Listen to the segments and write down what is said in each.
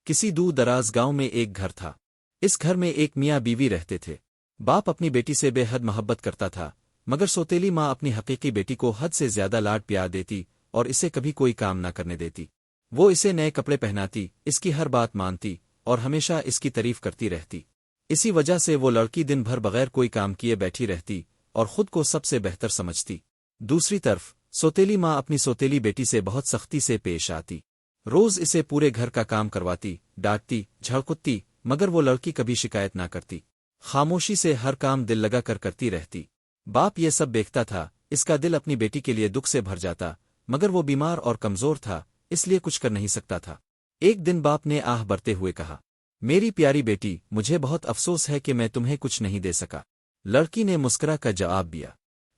کسی دور دراز گاؤں میں ایک گھر تھا۔ اس گھر میں ایک میاں بیوی رہتے تھے۔ باپ اپنی بیٹی سے بے حد محبت کرتا تھا، مگر سوتیلی ماں اپنی حقیقی بیٹی کو حد سے زیادہ لاڈ پیار دیتی اور اسے کبھی کوئی کام نہ کرنے دیتی۔ وہ اسے نئے کپڑے پہناتی، اس کی ہر بات مانتی اور ہمیشہ اس کی تعریف کرتی رہتی۔ اسی وجہ سے وہ لڑکی دن بھر بغیر کوئی کام کیے بیٹھی رہتی اور خود کو سب سے بہتر سمجھتی۔ دوسری طرف سوتیلی ماں اپنی سوتیلی بیٹی سے بہت سختی سے پیش آتی۔ روز اسے پورے گھر کا کام کرواتی، ڈانٹتی، جھڑکتی، مگر وہ لڑکی کبھی شکایت نہ کرتی۔ خاموشی سے ہر کام دل لگا کر کرتی رہتی۔ باپ یہ سب دیکھتا تھا، اس کا دل اپنی بیٹی کے لیے دکھ سے بھر جاتا، مگر وہ بیمار اور کمزور تھا، اس لیے کچھ کر نہیں سکتا تھا۔ ایک دن باپ نے آہ بھرتے ہوئے کہا، میری پیاری بیٹی، مجھے بہت افسوس ہے کہ میں تمہیں کچھ نہیں دے سکا۔ لڑکی نے مسکرا کر جواب دیا،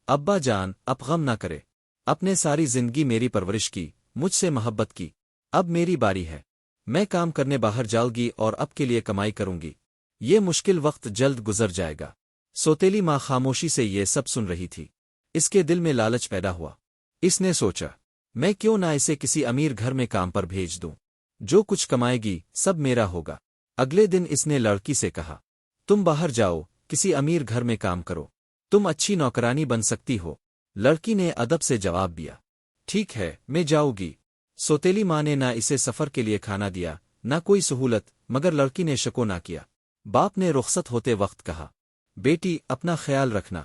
ابا جان، اب غم نہ کرے، اپنے ساری زندگی میری پرورش کی، مجھ سے محبت کی، اب میری باری ہے، میں کام کرنے باہر جاؤں گی اور اب کے لیے کمائی کروں گی، یہ مشکل وقت جلد گزر جائے گا۔ سوتیلی ماں خاموشی سے یہ سب سن رہی تھی۔ اس کے دل میں لالچ پیدا ہوا۔ اس نے سوچا، میں کیوں نہ اسے کسی امیر گھر میں کام پر بھیج دوں، جو کچھ کمائے گی سب میرا ہوگا۔ اگلے دن اس نے لڑکی سے کہا، تم باہر جاؤ، کسی امیر گھر میں کام کرو، تم اچھی نوکرانی بن سکتی ہو۔ لڑکی نے ادب سے جواب دیا، ٹھیک ہے، میں جاؤں گی۔ سوتیلی ماں نے نہ اسے سفر کے لیے کھانا دیا، نہ کوئی سہولت، مگر لڑکی نے شکو نہ کیا۔ باپ نے رخصت ہوتے وقت کہا، بیٹی، اپنا خیال رکھنا،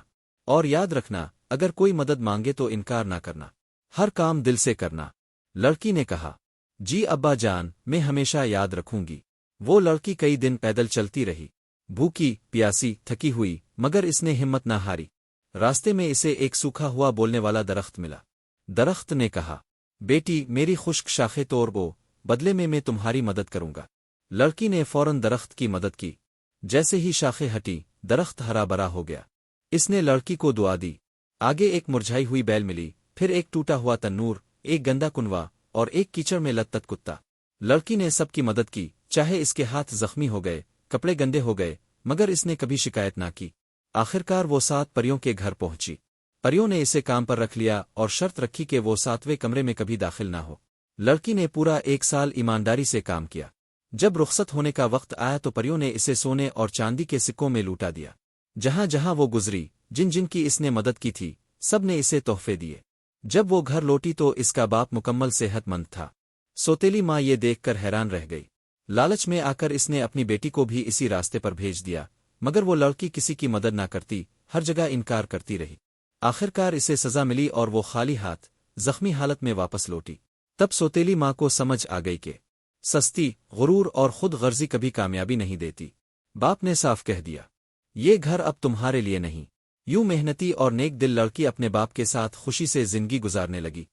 اور یاد رکھنا، اگر کوئی مدد مانگے تو انکار نہ کرنا، ہر کام دل سے کرنا۔ لڑکی نے کہا، جی ابا جان، میں ہمیشہ یاد رکھوں گی۔ وہ لڑکی کئی دن پیدل چلتی رہی، بھوکی پیاسی تھکی ہوئی، مگر اس نے ہمت نہ ہاری۔ راستے میں اسے ایک سوکھا ہوا بولنے والا درخت ملا۔ درخت نے کہا، بیٹی، میری خشک شاخیں توڑ دو، بدلے میں تمہاری مدد کروں گا۔ لڑکی نے فوراً درخت کی مدد کی۔ جیسے ہی شاخیں ہٹی، درخت ہرا بھرا ہو گیا۔ اس نے لڑکی کو دعا دی۔ آگے ایک مرجھائی ہوئی بیل ملی، پھر ایک ٹوٹا ہوا تنور، ایک گندا کنواں اور ایک کیچڑ میں لت پت کتا۔ لڑکی نے سب کی مدد کی، چاہے اس کے ہاتھ زخمی ہو گئے، کپڑے گندے ہو گئے، مگر اس نے کبھی شکایت نہ کی۔ آخرکار وہ 7 پریوں کے گھر پہنچی۔ پریوں نے اسے کام پر رکھ لیا اور شرط رکھی کہ وہ 7ویں کمرے میں کبھی داخل نہ ہو۔ لڑکی نے پورا 1 سال ایمانداری سے کام کیا۔ جب رخصت ہونے کا وقت آیا تو پریوں نے اسے سونے اور چاندی کے سکوں میں لوٹا دیا۔ جہاں جہاں وہ گزری، جن جن کی اس نے مدد کی تھی، سب نے اسے تحفے دیے۔ جب وہ گھر لوٹی تو اس کا باپ مکمل صحت مند تھا۔ سوتیلی ماں یہ دیکھ کر حیران رہ گئی۔ لالچ میں آ کر اس نے اپنی بیٹی کو بھی اسی راستے پر بھیج دیا، مگر وہ لڑکی کسی کی مدد نہ کرتی، ہر جگہ انکار کرتی رہی۔ آخرکار اسے سزا ملی اور وہ خالی ہاتھ، زخمی حالت میں واپس لوٹی۔ تب سوتیلی ماں کو سمجھ آ گئی کہ سستی، غرور اور خود غرضی کبھی کامیابی نہیں دیتی۔ باپ نے صاف کہہ دیا، یہ گھر اب تمہارے لیے نہیں۔ یوں محنتی اور نیک دل لڑکی اپنے باپ کے ساتھ خوشی سے زندگی گزارنے لگی۔